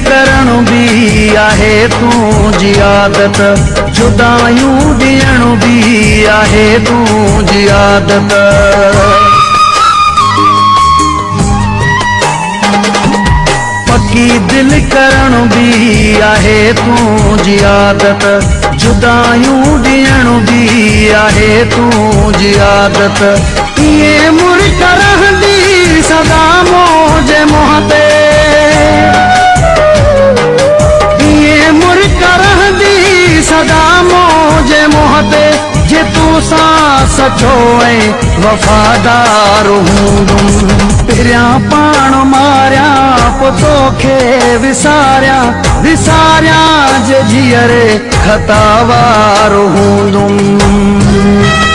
करण भी आहे तुझी आदत, जुदायूं ॾियण भी आहे तुझी आदत। पक्की दिल करण भी आहे तुझी आदत, जुदायूं ॾियण भी आहे तुझी आदत। ये मुर्क रहंदी सदा मौजे मुंह ते, ये मुर्क रहंदी सदा मौजे मुंह ते। जे तूं सां सचो ऐं वफ़ादार हूंदुमि, पहिरियां पाण मारियां पोइ तोखे विसारियां, विसारियां जे जीअरे ख़तावार हूंदुमि।